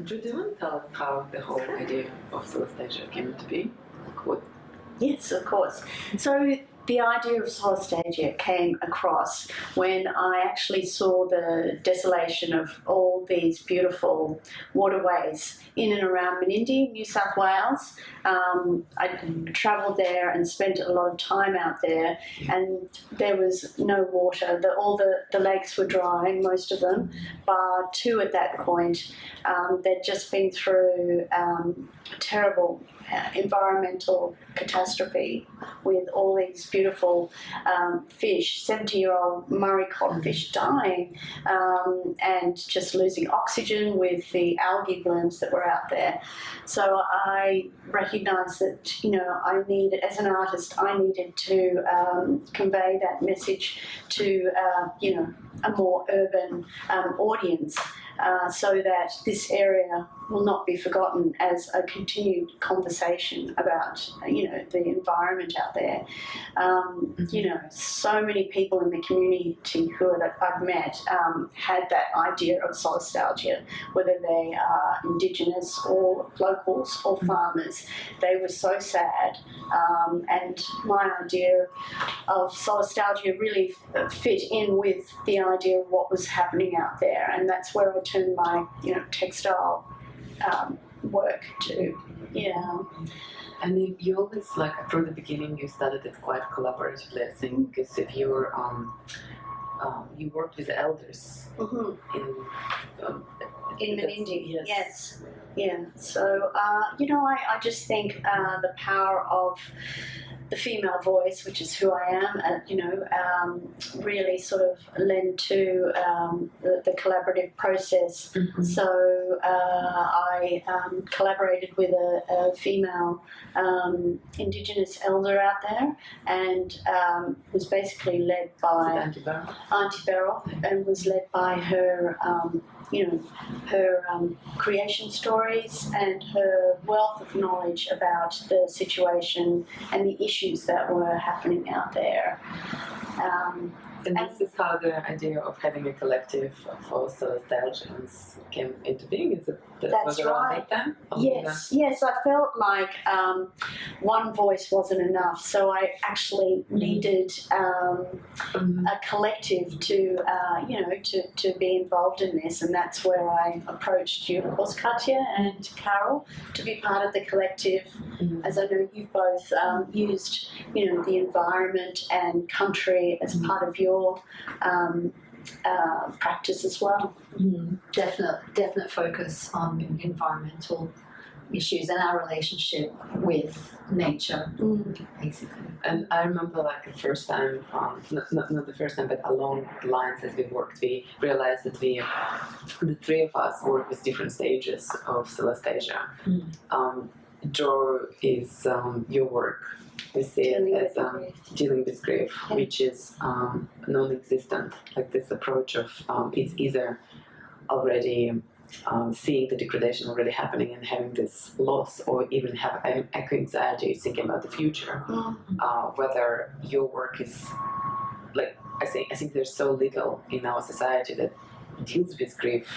Do you want to tell us how the whole idea of Solastalgia came to be? Like what? Yes, of course. So the idea of Solastalgia came across when I actually saw the desolation of all these beautiful waterways in and around Menindee, New South Wales. I travelled there and spent a lot of time out there, and there was no water. All the lakes were dry, most of them, bar two at that point. They'd just been through terrible environmental catastrophe with all these beautiful fish, 70-year-old Murray codfish dying and just losing oxygen with the algae blooms that were out there. So I recognised that, I needed, as an artist, I needed to convey that message to, a more urban audience. So that this area will not be forgotten as a continued conversation about, the environment out there. So many people in the community who I've met had that idea of solastalgia, whether they are Indigenous or locals or farmers. They were so sad, and my idea of solastalgia really fit in with the idea of what was happening out there, and that's where I turned my textile work to. And you always, from the beginning, you started it quite collaboratively, I think, because if you were, you worked with the elders in Menindee. Yes. Yeah. So, I just think the power of the female voice, which is who I am, really sort of lend to the collaborative process. So I collaborated with a female Indigenous elder out there, and was basically led by Auntie Beryl, and was led by her her creation stories and her wealth of knowledge about the situation and the issues that were happening out there. And this is how the idea of having a collective for Solastalgians came into being. Is it That's right. Like that? Yes. I felt like one voice wasn't enough, so I actually needed a collective to be involved in this, and that's where I approached you, of course, Katya and Carol, to be part of the collective. As I know you've both used, the environment and country as part of your practice as well. Definite focus on environmental issues and our relationship with nature, basically. And I remember, the first time, not the first time, but along the lines as we worked, we realized that the three of us work with different stages of Solastalgia. Joe is your work. We see it as dealing with grief, which is non-existent. Like this approach of it's either already seeing the degradation already happening and having this loss, or even have eco-anxiety, thinking about the future. Whether your work is I think there's so little in our society that deals with grief.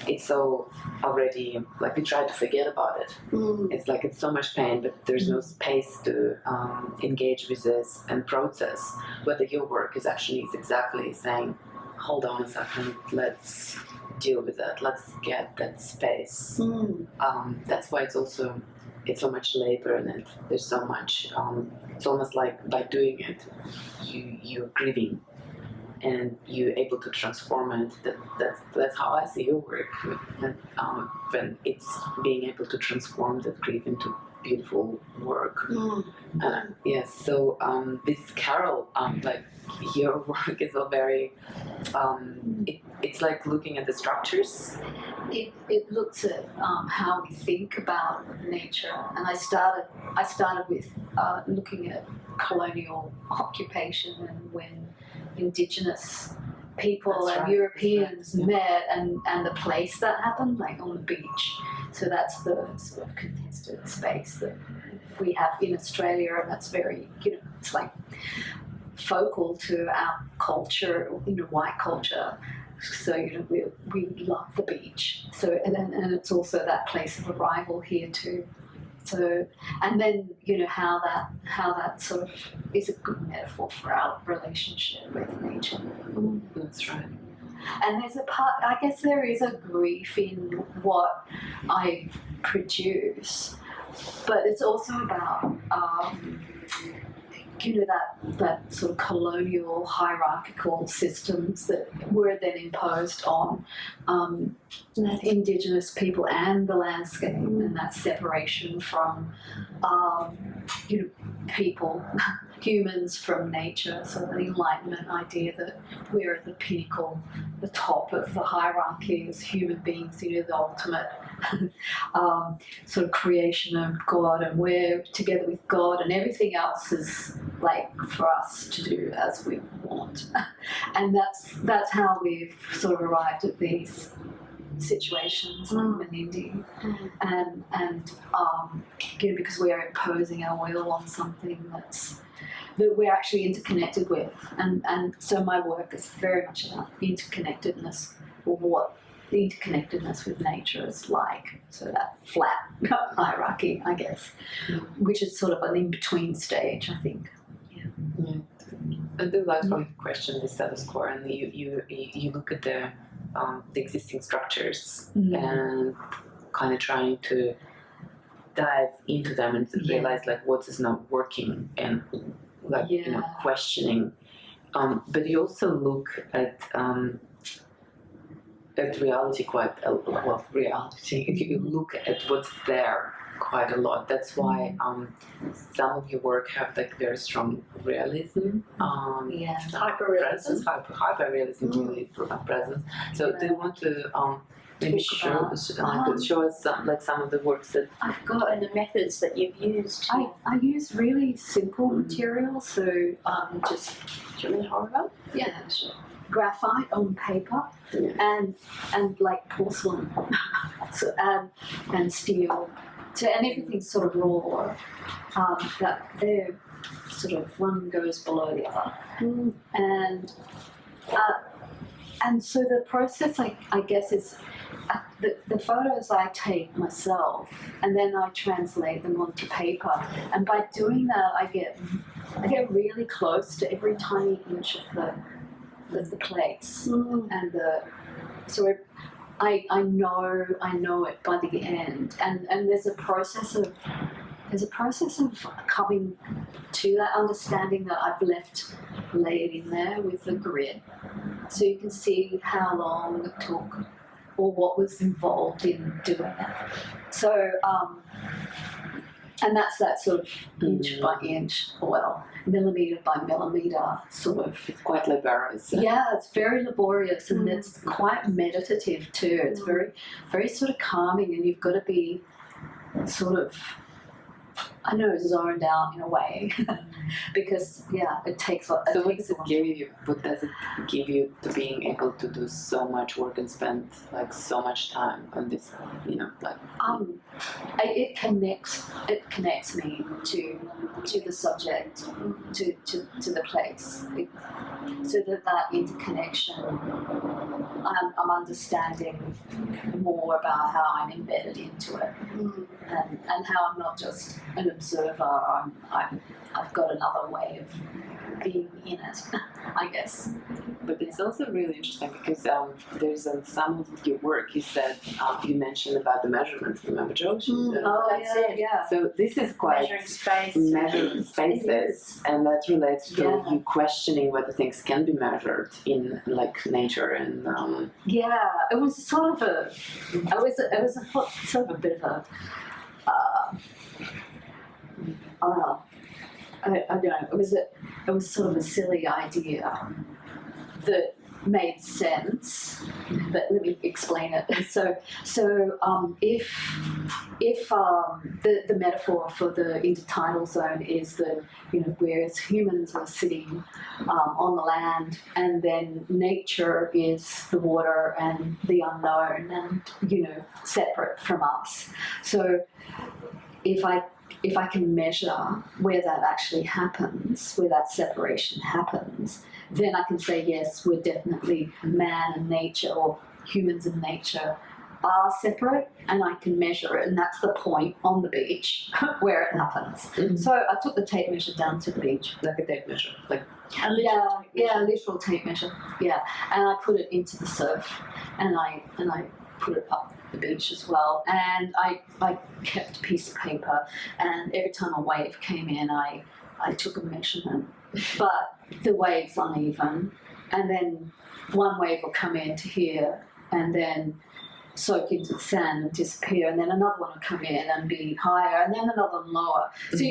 It's so already, we try to forget about it. It's it's so much pain, but there's no space to engage with this and process. Whether your work is exactly saying, hold on a second, let's deal with it, let's get that space. That's why it's so much labor in it. There's so much, it's almost like by doing it, you're grieving. And you're able to transform it. That's how I see your work. When it's being able to transform that grief into beautiful work. Yes. So this Carol, your work is a very. It's like looking at the structures. It looks at how we think about nature, and I started with looking at colonial occupation and when Indigenous people and Europeans met, and the place that happened, on the beach. So that's the sort of contested space that we have in Australia, and that's very, it's focal to our culture, white culture. So we love the beach. So and it's also that place of arrival here too. So and then how that sort of is a good metaphor for our relationship with nature. That's right. And there's a part, I guess there is a grief in what I produce, but it's also about that sort of colonial hierarchical systems that were then imposed on Indigenous people and the landscape, and that separation from people, humans from nature. So the Enlightenment idea that we're at the pinnacle, the top of the hierarchy as human beings, the ultimate sort of creation of God, and we're together with God, and everything else is like for us to do as we want. And that's how we've sort of arrived at these situations like Menindee, and because we are imposing our will on something that we're actually interconnected with, and so my work is very much about interconnectedness, or what the interconnectedness with nature is like. So that flat hierarchy, I guess, which is sort of an in-between stage, I think. Yeah. And the last one question is status quo, and you look at the existing structures and kind of trying to dive into them and realize like what is not working, and like questioning. But you also look at reality quite reality. You look at what's there quite a lot. That's why some of your work have like very strong realism, hyperrealism, hyperrealism, really presence. So do you want to maybe show us some of the works that I've got, and the methods that you've used? I use really simple materials, so just Do you want me to hold it up? yeah, sure. Graphite on paper and like porcelain, so and steel. So, and everything's sort of raw. That they're sort of one goes below the other, and so the process, I guess, is the photos I take myself, and then I translate them onto paper. And by doing that, I get really close to every tiny inch of the place, and so I know it by the end, and there's a process of coming to that understanding that I've left laid in there with the grid, so you can see how long it took or what was involved in doing it. So and that's that sort of inch by inch, well, millimetre by millimetre sort of. it's quite laborious. Yeah, it's very laborious, and it's quite meditative too. It's very, very sort of calming, and you've got to be sort of, I know, zoned out in a way, because it takes. So what does it give you? What does it give you to being able to do so much work and spend like so much time on this? It connects me to the subject, to the place, so that interconnection. I'm understanding more about how I'm embedded into it, and how I'm not just an observer. I've got another way of being in it, I guess. But it's also really interesting because there's some of your work you said, you mentioned about the measurements. Remember, Joe? That's it. Yeah. So this is quite Measuring spaces, and that relates to you questioning whether things can be measured in like nature and. It was sort of sort of a bit of a. I don't know. It was sort of a silly idea that made sense, but let me explain it. So if the metaphor for the intertidal zone is that we as humans are sitting on the land, and then nature is the water and the unknown, and separate from us. So if I if I can measure where that actually happens, where that separation happens, then I can say, yes, we're definitely man and nature, or humans and nature are separate, and I can measure it, and that's the point on the beach where it happens. Mm-hmm. So I took the tape measure down to the beach. Like a tape measure, like A literal tape measure. Yeah, and I put it into the surf, and I put it up the beach as well. And I kept a piece of paper, and every time a wave came in, I took a measurement. But the wave's uneven, and then one wave will come in to here, and then soak into the sand and disappear, and then another one will come in and be higher, and then another one lower. So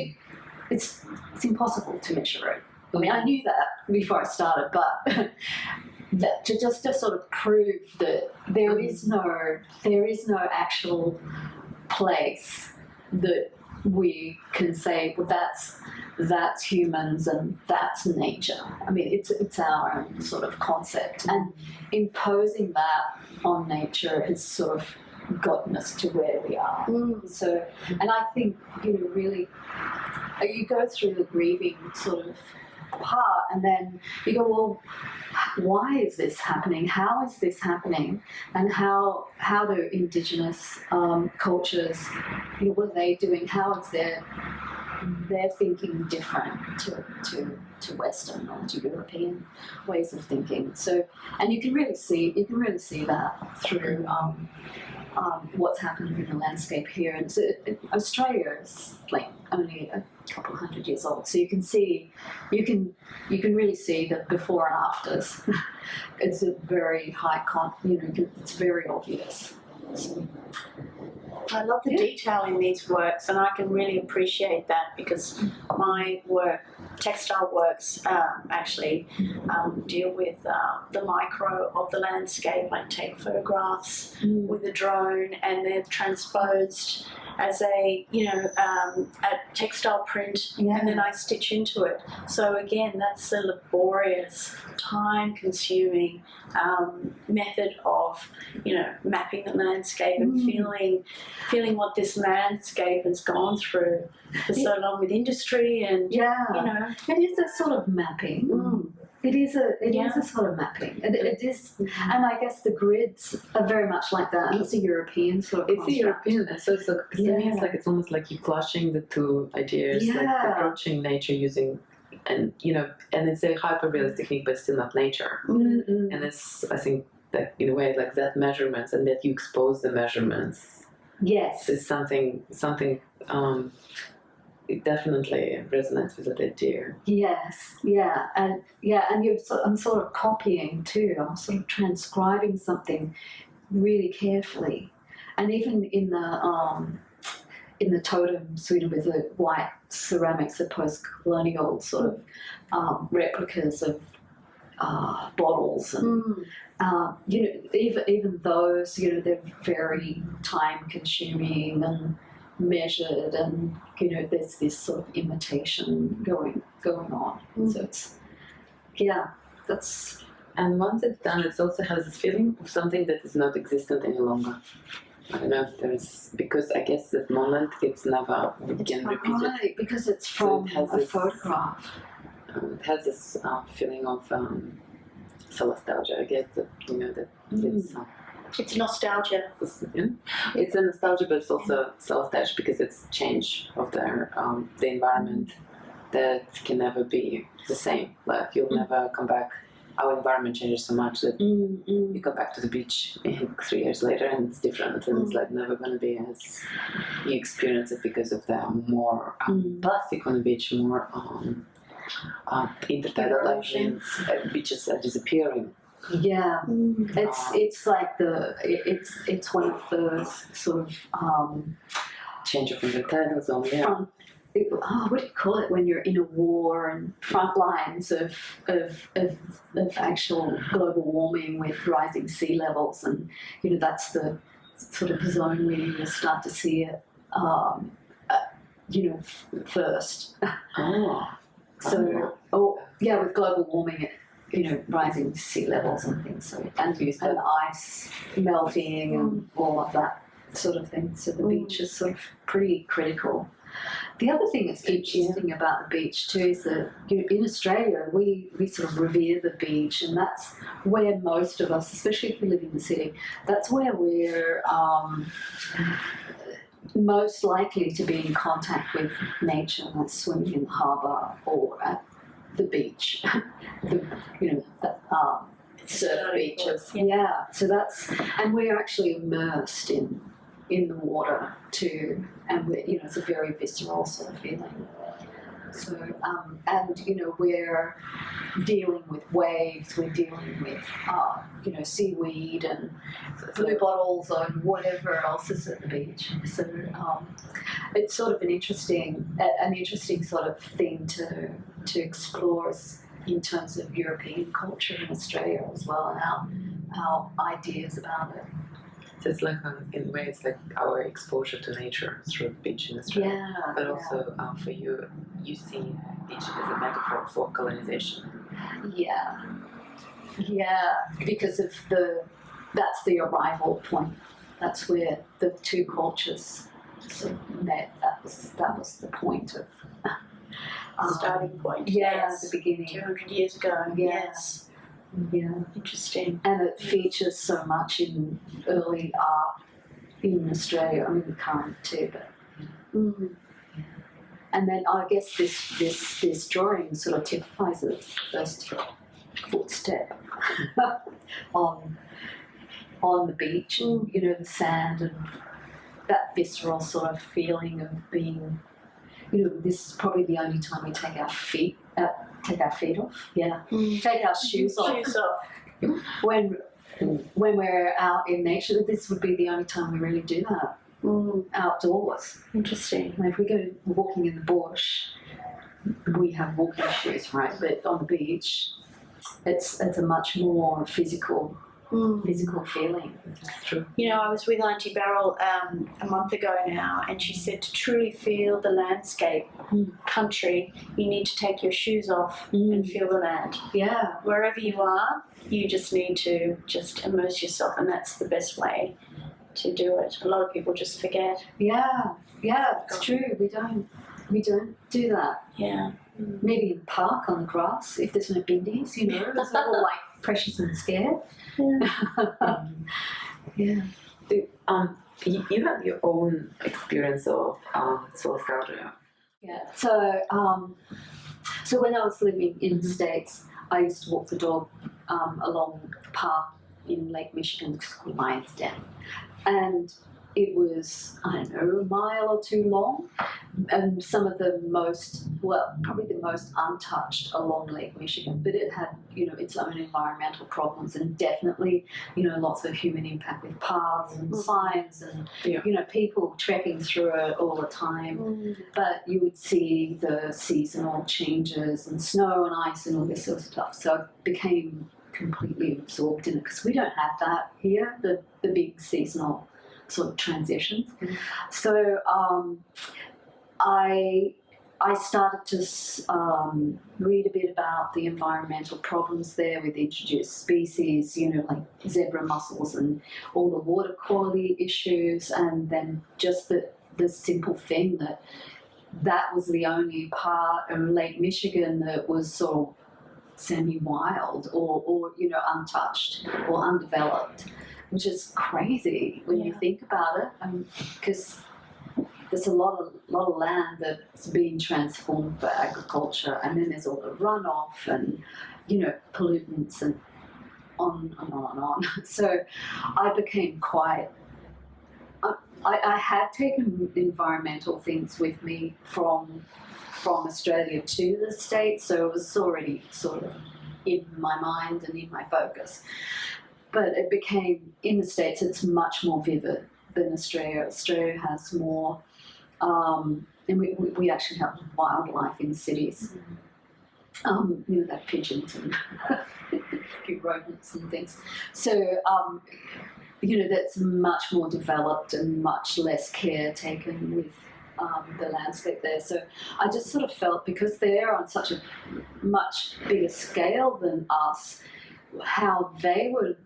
it's impossible to measure it. I mean, I knew that before I started, but that to just to sort of prove that there is no actual place that we can say, well, that's humans and that's nature. I mean, it's our own sort of concept, and imposing that on nature has sort of gotten us to where we are. So, and I think, really, you go through the grieving sort of part, and then you go, well, why is this happening? How is this happening? And how do Indigenous cultures, what are they doing? How is their thinking different to Western or to European ways of thinking? So, and you can really see that through what's happening in the landscape here. And so Australia is like only a couple of 100 years old, so you can really see the before and afters. It's a very high it's very obvious. So, I love the detail in these works, and I can really appreciate that, because my work, textile works, actually deal with the micro of the landscape. I take photographs with a drone, and they're transposed as a textile print, and then I stitch into it. So again, that's a laborious, time-consuming method of mapping the landscape and feeling what this landscape has gone through for so long with industry, and it is a sort of mapping. It is a sort of mapping. It is, and I guess the grids are very much like that. It's a European sort of. It's a European, so to me, it's almost like you're clashing the two ideas, like approaching nature using, and it's a hyper-realistic technique, but still not nature. And it's, I think, that in a way, like that measurements, and that you expose the measurements. Yes, is something. It definitely resonates with that idea. Yes, and I'm sort of copying too. I'm sort of transcribing something really carefully, and even in the totems, with the white ceramics, the post-colonial sort of replicas of bottles, and even those, they're very time-consuming and measured, and there's this sort of imitation going on. So it's that's. And once it's done, it also has this feeling of something that is not existent any longer. I don't know if there's, because I guess that moment it's never again repeated. Right, because it's from a photograph. It has this feeling of Solastalgia, I guess, that it's nostalgia. It's a nostalgia, but it's also Solastalgia, because it's change of the environment that can never be the same. Like, you'll never come back. Our environment changes so much that you come back to the beach 3 years later and it's different, and it's like never going to be as you experience it, because of the more plastic on the beach, more intertidal actions. Beaches are disappearing. Yeah, it's like it's one of those sort of change of intertidal zone. Yeah. What do you call it when you're in a war, and front lines of actual global warming with rising sea levels, and that's the sort of zone where you start to see it first. With global warming, rising sea levels and things, so and ice melting and all of that sort of thing. So the beach is sort of pretty critical. The other thing that's interesting about the beach too is that in Australia we sort of revere the beach, and that's where most of us, especially if we live in the city, that's where we're most likely to be in contact with nature, like swimming in the harbour or at the beach, surf beaches. Yeah, so that's, and we're actually immersed in the water too, and it's a very visceral sort of feeling. So, and we're dealing with waves, we're dealing with seaweed and blue bottles and whatever else is at the beach. So it's sort of an interesting sort of thing to explore in terms of European culture in Australia as well, and our ideas about it. So it's like, in ways, like our exposure to nature through the beach in Australia. Yeah, but also for you see beach as a metaphor for colonization. Yeah, because of that's the arrival point. That's where the two cultures sort of met. That was the point of starting point. Yeah, the beginning. 200 years ago. Yeah. Yes. Yeah. Interesting. And it features so much in early art in Australia. I mean, the current too, but. And then I guess this drawing sort of typifies the first footstep on the beach, the sand and that visceral sort of feeling of being. This is probably the only time we take our feet off. Yeah, take our shoes off. When we're out in nature, this would be the only time we really do that. Outdoors. Interesting. If we go walking in the bush, we have walking shoes, right? But on the beach, it's a much more physical feeling. That's true. I was with Auntie Beryl a month ago now, and she said to truly feel the landscape, country, you need to take your shoes off and feel the land. Yeah. Wherever you are, you just need to just immerse yourself, and that's the best way to do it. A lot of people just forget. Yeah, it's true. We don't do that. Yeah. Maybe in the park on the grass if there's no bindies, it's all like precious and scared. Yeah. You had your own experience of Solastalgia. Yeah. So when I was living in the States, I used to walk the dog along the path in Lake Michigan, it's called Lion's Den. And it was, I don't know, a mile or two long, and some of the probably the most untouched along Lake Michigan, but it had, its own environmental problems, and definitely, lots of human impact with paths and signs and, people trekking through it all the time. But you would see the seasonal changes and snow and ice and all this sort of stuff. So I became completely absorbed in it, because we don't have that here, the big seasonal sort of transitions. So I started to read a bit about the environmental problems there with introduced species, like zebra mussels and all the water quality issues, and then just the simple thing that was the only part of Lake Michigan that was sort of semi-wild or untouched or undeveloped, which is crazy when you think about it, because there's a lot of land that's being transformed for agriculture, and then there's all the runoff and pollutants and on and on and on. So I became quite. I had taken environmental things with me from Australia to the States, so it was already sort of in my mind and in my focus. But it became, in the States, it's much more vivid than Australia. Australia has more, and we actually have wildlife in cities. Like pigeons and few rodents and things. So, that's much more developed and much less care taken with the landscape there. So I just sort of felt, because they're on such a much bigger scale than us, how they were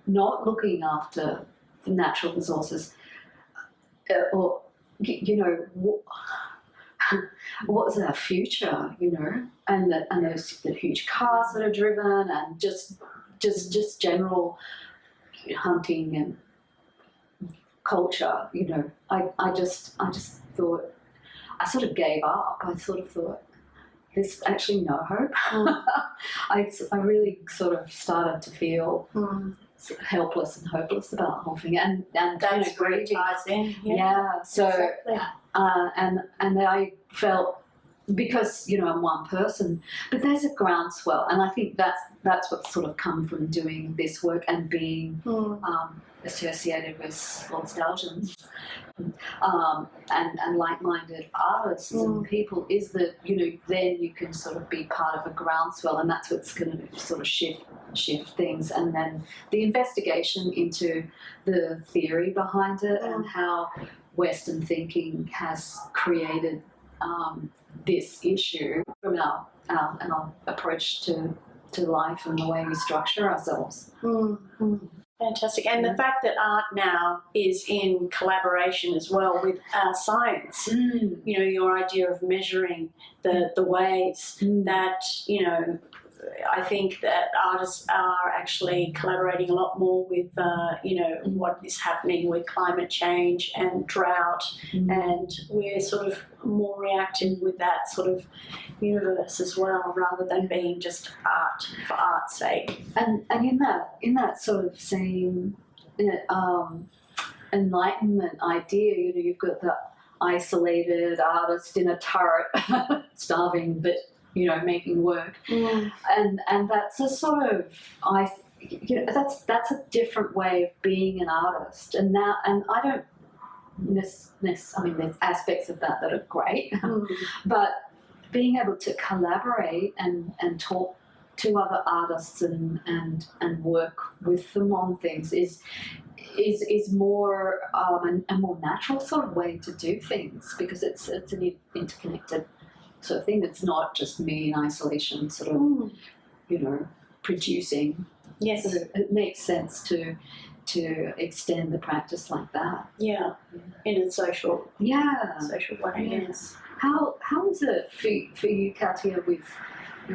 not looking after the natural resources, or what's our future, you know, and those the huge cars that are driven, and just general hunting and culture, you know. I just thought, I sort of gave up. I sort of thought, there's actually no hope. I really sort of started to feel sort of helpless and hopeless about the whole thing, and That's great ties in. yeah. So Exactly. and I felt, because, you know, I'm one person, but there's a groundswell, and I think that's what's sort of come from doing this work and being associated with Solastalgians and like-minded artists and people, is that, you know, then you can sort of be part of a groundswell, and that's what's going to sort of shift things. And then the investigation into the theory behind it and how Western thinking has created this issue from our approach to life and the way we structure ourselves. Fantastic. And the fact that art now is in collaboration as well with science, you know, your idea of measuring the waves that, you know, I think that artists are actually collaborating a lot more with, you know, what is happening with climate change and drought, and we're sort of more reactive with that sort of universe as well, rather than being just art for art's sake. And in that sort of same enlightenment idea, you know, you've got the isolated artist in a turret, starving, but, you know, making work, and that's a sort of, you know, that's a different way of being an artist. And I don't I mean, there's aspects of that are great, but being able to collaborate and talk to other artists and work with them on things is more a more natural sort of way to do things, because it's an interconnected sort of thing. It's not just me in isolation, sort of, you know, producing. Yes. So it makes sense to extend the practice like that. Yeah. In a social way. Yes. How is it for you, Katya, with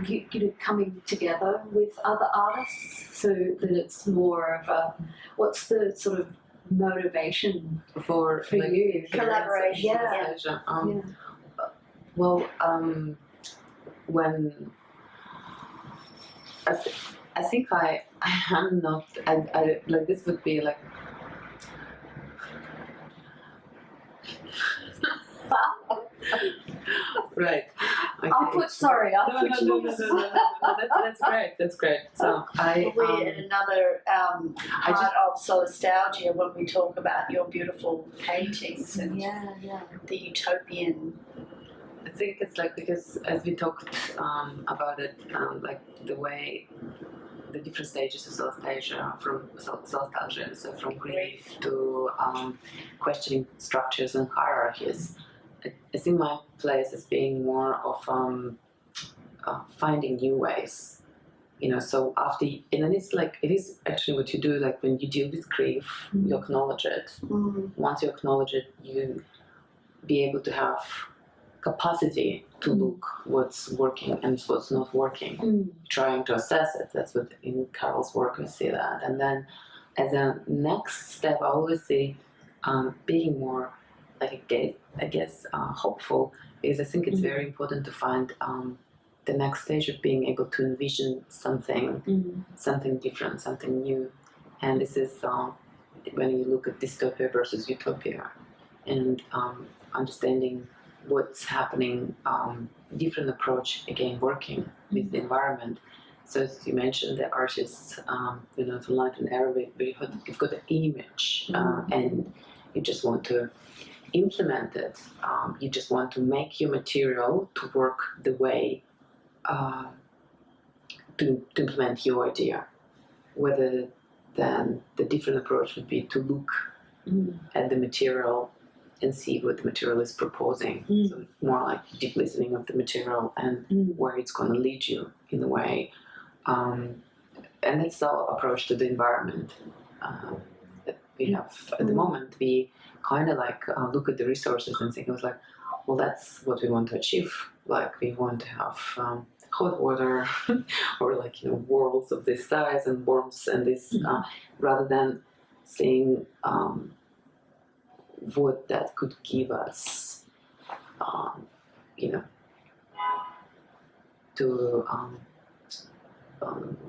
you know, coming together with other artists, so that it's more of a, what's the sort of motivation for like, you? Collaboration. Yeah. Well, when I think I am not, I like, this would be like, right. Okay. I'll put you on the spot. That's great. So we're in another part of Solastalgia when we talk about your beautiful paintings and the utopian. I think it's like, because as we talked about it, like the way the different stages of Solastalgia, from Solastalgia, so from grief to questioning structures and hierarchies. I see my place as being more of finding new ways, you know. So after, and then it's like, it is actually what you do, like when you deal with grief, you acknowledge it. Once you acknowledge it, you be able to have capacity to look what's working and what's not working, trying to assess it. That's what in Carol's work we see that. And then as a next step, I always see being more, like, I guess hopeful, because I think it's very important to find the next stage of being able to envision something, something different, something new. And this is when you look at dystopia versus utopia, and understanding what's happening, different approach, again, working with the environment. So as you mentioned, the artists, you know, the light and Arabic, you've got the image, and you just want to implement it. You just want to make your material to work the way to implement your idea. Whether then the different approach would be to look at the material and see what the material is proposing. So more like deep listening of the material and where it's going to lead you in a way. And that's our approach to the environment that we have at the moment. We kind of like look at the resources and think, it was like, well, that's what we want to achieve. Like we want to have hot water or like, you know, worlds of this size and worms and this, rather than seeing what that could give us, you know, to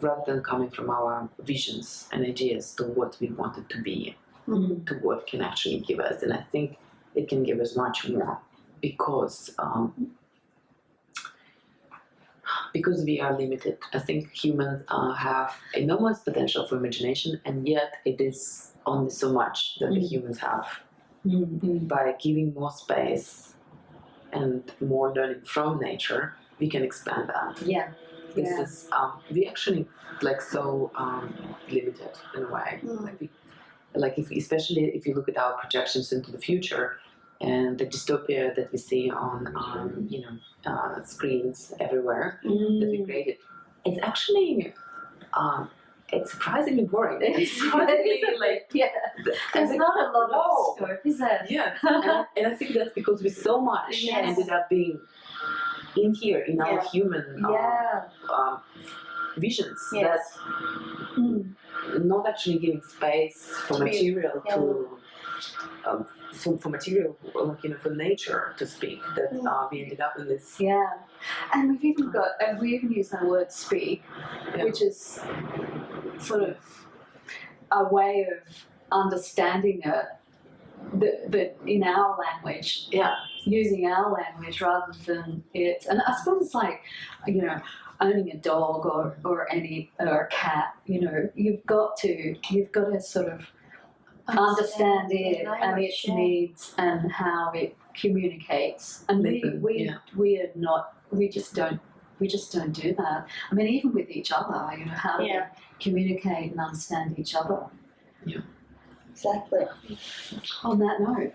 rather than coming from our visions and ideas to what we want it to be, to what can actually give us. And I think it can give us much more because we are limited. I think humans have enormous potential for imagination, and yet it is only so much that the humans have. By giving more space and more learning from nature, we can expand that. Yeah. This is we actually like so limited in a way. Especially if you look at our projections into the future and the dystopia that we see on you know, screens everywhere that we created, it's actually it's surprisingly boring. It's surprisingly like There's not a lot of scope, is there? Yeah, and I think that's because we so much ended up being in here in our human visions that not actually giving space for material for material, like, you know, for nature to speak. That we ended up in this. Yeah, and we've even used the word speak, which is sort of a way of understanding it, but in our language. Yeah. Using our language rather than it. And I suppose it's like, you know, owning a dog or a cat. You know, you've got to sort of understand it and its needs and how it communicates. And we just don't do that. I mean, even with each other, you know, how do we communicate and understand each other? Yeah. Exactly. On that note.